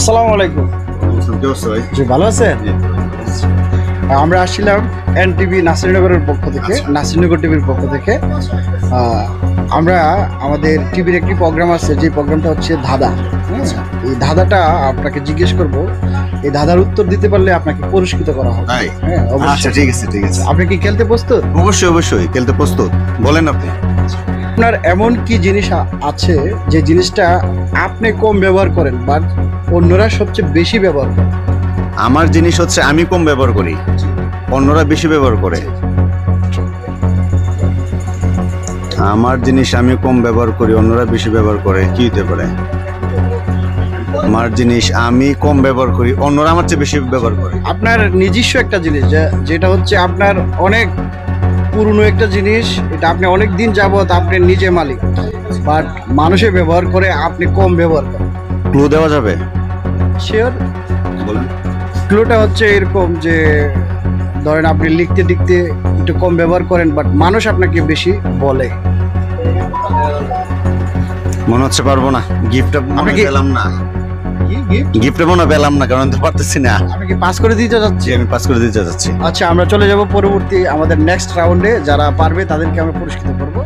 আসসালামু আলাইকুম। জি, ভালো আছেন? আমরা আসছিলাম এনটিভি নাসিরনগরের পক্ষ থেকে, নাসিরনগর টিভির পক্ষ থেকে। আমরা আমাদের টিভির একটি প্রোগ্রাম আছে, যে প্রোগ্রামটা হচ্ছে ধাঁধা। হ্যাঁ, এই ধাঁধাটা আপনাকে জিজ্ঞেস করব, এই ধাঁধার উত্তর দিতে পারলে আপনাকে পুরস্কৃত করা হবে। তাই? হ্যাঁ, আচ্ছা, অবশ্যই। ঠিক আছে ঠিক আছে, আপনি কি খেলতে প্রস্তুত? অবশ্যই অবশ্যই খেলতে প্রস্তুত, বলেন আপনি। আপনার এমন কি জিনিস আছে যে জিনিসটা আপনি কম ব্যবহার করেন বাট অন্যরা সবচেয়ে বেশি ব্যবহার করে? আমার জিনিস হচ্ছে আমি কম ব্যবহার করি, অন্যরা বেশি ব্যবহার করে। আমার জিনিস আমি কম ব্যবহার করি, অন্যরা বেশি ব্যবহার করে, কি হতে পারে? আমার জিনিস আমি কম ব্যবহার করি, অন্যরা আমার চেয়ে বেশি ব্যবহার করে। আপনার নিজস্ব একটা জিনিস, যেটা হচ্ছে আপনার অনেক পুরনো একটা জিনিস, এটা আপনি অনেক দিন যাবত আপনি নিজে মালিক, বাট মানুষে ব্যবহার করে, আপনি কম ব্যবহার করেন। ক্লু দেওয়া যাবে? শিওর। বলেন। ক্লুটা হচ্ছে এরকম যে, ধরেন আপনি লিখতে লিখতে একটু কম ব্যবহার করেন, বাট মানুষ আপনাকে বেশি বলে। মনে হচ্ছে পারবো না, গিফটটা আপনি কি- পেলাম না, গিফটটা মনে হয় পেলাম না, কারণ তো পারতেছি না। আপনি কি পাস করে দিতে যাচ্ছি? আমি পাস করে দিতে যাচ্ছি। আচ্ছা, আমরা চলে যাব পরবর্তী আমাদের নেক্সট রাউন্ডে। যারা পারবে তাদেরকে আমরা পুরস্কৃত করব।